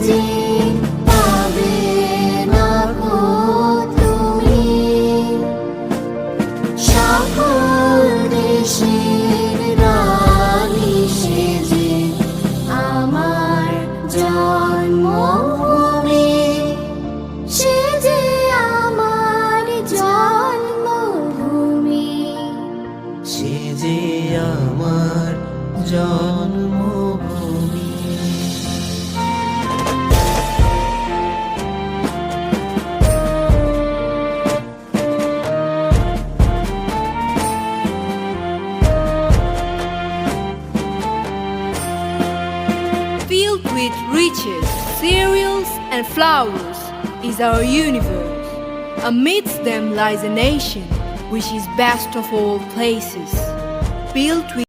যে পাবে না গো তুমি, সকল দেশের রানী সে যে আমার জন্মভূমি, সে যে আমার জন্মভূমি, সে যে আমার জন্মভূমি। Filled with riches, cereals, and flowers is our universe. Amidst them lies a nation which is best of all places, built with